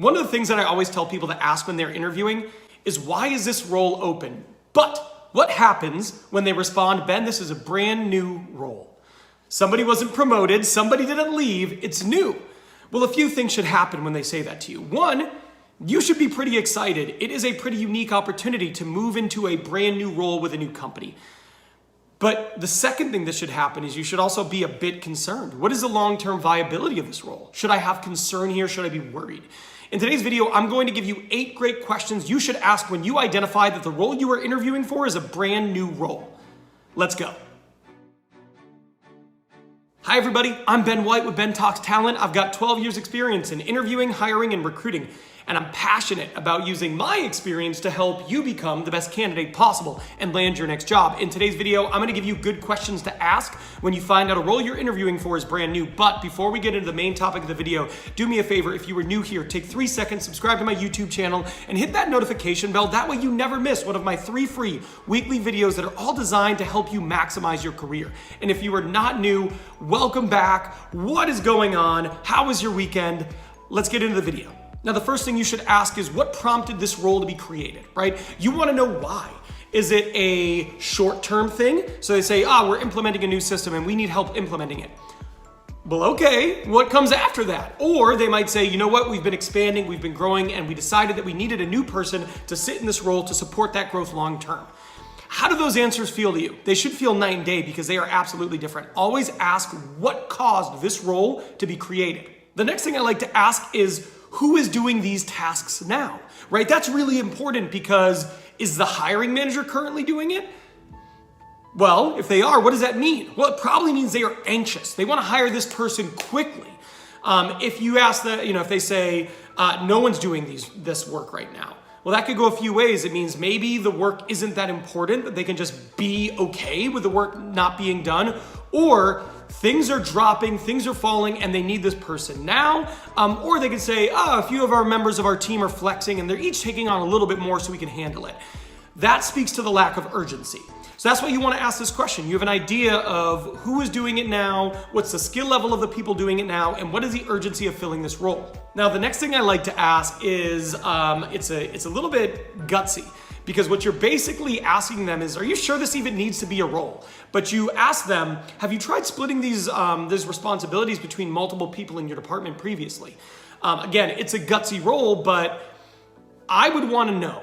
One of the things that I always tell people to ask when they're interviewing is, why is this role open? But what happens when they respond, Ben, this is a brand new role. Somebody wasn't promoted, somebody didn't leave, it's new. Well, a few things should happen when they say that to you. One, you should be pretty excited. It is a pretty unique opportunity to move into a brand new role with a new company. But the second thing that should happen is you should also be a bit concerned. What is the long-term viability of this role? Should I have concern here? Should I be worried? In today's video, I'm going to give you 8 great questions you should ask when you identify that the role you are interviewing for is a brand new role. Let's go. Hi everybody, I'm Ben White with Ben Talks Talent. I've got 12 years experience in interviewing, hiring, and recruiting, and I'm passionate about using my experience to help you become the best candidate possible and land your next job. In today's video, I'm gonna give you good questions to ask when you find out a role you're interviewing for is brand new. But before we get into the main topic of the video, do me a favor, if you were new here, take 3 seconds, subscribe to my YouTube channel, and hit that notification bell. That way you never miss one of my 3 free weekly videos that are all designed to help you maximize your career. And if you are not new, welcome back. What is going on? How was your weekend? Let's get into the video. Now, the first thing you should ask is, what prompted this role to be created, right? You want to know why. Is it a short-term thing? So they say, we're implementing a new system and we need help implementing it. Well, okay, what comes after that? Or they might say, you know what, we've been expanding, we've been growing, and we decided that we needed a new person to sit in this role to support that growth long-term. How do those answers feel to you? They should feel night and day because they are absolutely different. Always ask what caused this role to be created. The next thing I like to ask is, who is doing these tasks now, right? That's really important because is the hiring manager currently doing it? Well, if they are, what does that mean? Well, it probably means they are anxious. They want to hire this person quickly. If you ask if they say, no one's doing this work right now, well, that could go a few ways. It means maybe the work isn't that important, that they can just be okay with the work not being done, or things are dropping, things are falling, and they need this person now. Or they could say, a few of our members of our team are flexing and they're each taking on a little bit more so we can handle it. That speaks to the lack of urgency. So that's why you want to ask this question. You have an idea of who is doing it now, what's the skill level of the people doing it now, and what is the urgency of filling this role. Now, the next thing I like to ask is, it's a little bit gutsy, because what you're basically asking them is, are you sure this even needs to be a role? But you ask them, have you tried splitting these responsibilities between multiple people in your department previously? Again, it's a gutsy role, but I would want to know,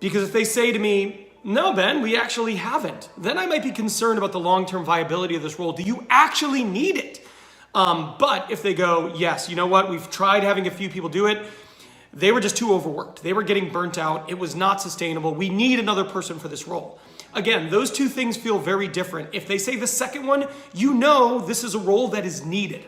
because if they say to me, no, Ben, we actually haven't, then I might be concerned about the long-term viability of this role. Do you actually need it? But if they go, yes, you know what, we've tried having a few people do it, they were just too overworked. They were getting burnt out. It was not sustainable. We need another person for this role. Again, those two things feel very different. If they say the second one, you know this is a role that is needed.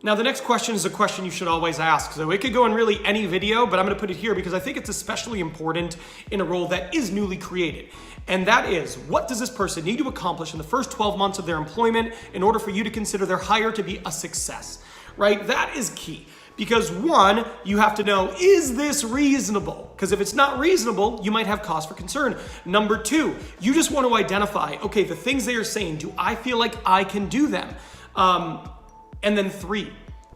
Now, the next question is a question you should always ask. So it could go in really any video, but I'm going to put it here because I think it's especially important in a role that is newly created. And that is, what does this person need to accomplish in the first 12 months of their employment in order for you to consider their hire to be a success, right? That is key. Because one, you have to know, is this reasonable? Because if it's not reasonable, you might have cause for concern. Number 2, you just want to identify, okay, the things they are saying, do I feel like I can do them? And then 3,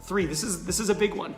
this is a big one.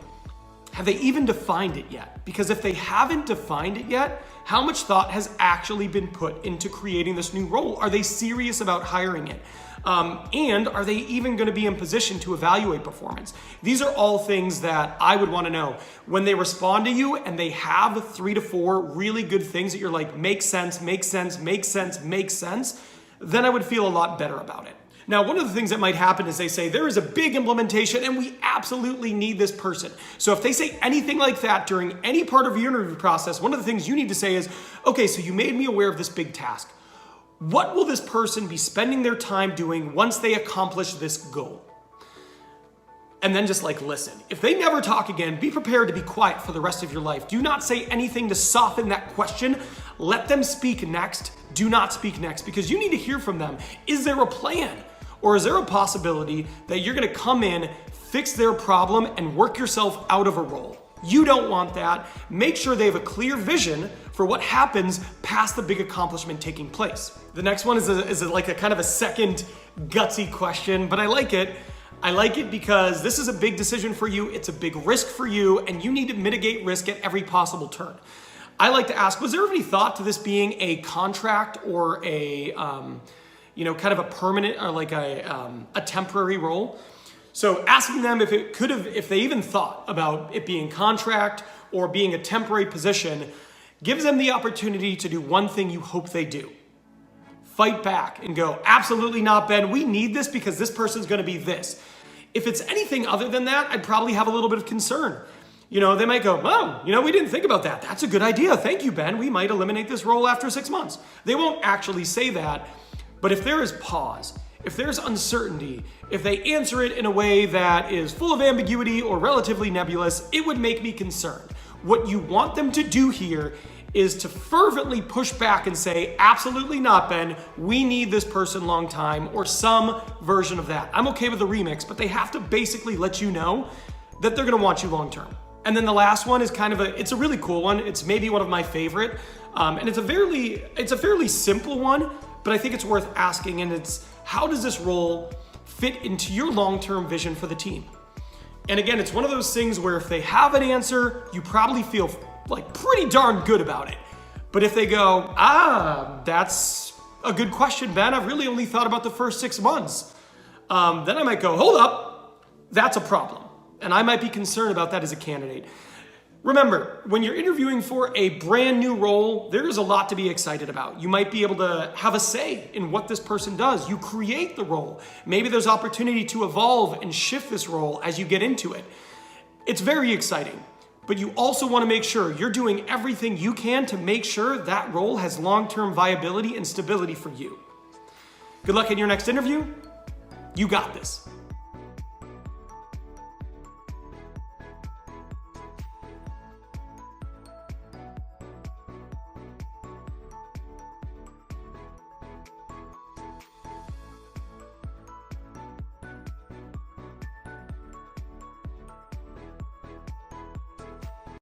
Have they even defined it yet? Because if they haven't defined it yet, how much thought has actually been put into creating this new role? Are they serious about hiring it? And are they even going to be in position to evaluate performance? These are all things that I would want to know. When they respond to you and they have 3 to 4 really good things that you're like, makes sense, makes sense, makes sense, makes sense, then I would feel a lot better about it. Now, one of the things that might happen is they say, there is a big implementation and we absolutely need this person. So if they say anything like that during any part of your interview process, one of the things you need to say is, okay, so you made me aware of this big task. What will this person be spending their time doing once they accomplish this goal? And then just listen. If they never talk again, be prepared to be quiet for the rest of your life. Do not say anything to soften that question. Let them speak next. Do not speak next, because you need to hear from them. Is there a plan? Or is there a possibility that you're going to come in, fix their problem, and work yourself out of a role? You don't want that. Make sure they have a clear vision for what happens past the big accomplishment taking place. The next one is like a kind of a second gutsy question, but I like it. I like it because this is a big decision for you, it's a big risk for you, and you need to mitigate risk at every possible turn. I like to ask, was there any thought to this being a contract or a, kind of a permanent or like a temporary role? So asking them if they even thought about it being contract or being a temporary position gives them the opportunity to do one thing you hope they do. Fight back and go, absolutely not, Ben. We need this because this person's going to be this. If it's anything other than that, I'd probably have a little bit of concern. They might go, oh, we didn't think about that. That's a good idea. Thank you, Ben. We might eliminate this role after 6 months. They won't actually say that. But if there is pause, if there's uncertainty, if they answer it in a way that is full of ambiguity or relatively nebulous, it would make me concerned. What you want them to do here is to fervently push back and say, absolutely not, Ben. We need this person long time, or some version of that. I'm okay with the remix, but they have to basically let you know that they're gonna want you long term. And then the last one is it's a really cool one. It's maybe one of my favorite. And it's a fairly simple one, but I think it's worth asking, and it's, how does this role fit into your long-term vision for the team? And again, it's one of those things where if they have an answer, you probably feel like pretty darn good about it. But if they go, that's a good question, Ben. I've really only thought about the first 6 months. Then I might go, hold up, that's a problem. And I might be concerned about that as a candidate. Remember, when you're interviewing for a brand new role, there's a lot to be excited about. You might be able to have a say in what this person does. You create the role. Maybe there's opportunity to evolve and shift this role as you get into it. It's very exciting, but you also want to make sure you're doing everything you can to make sure that role has long-term viability and stability for you. Good luck in your next interview. You got this.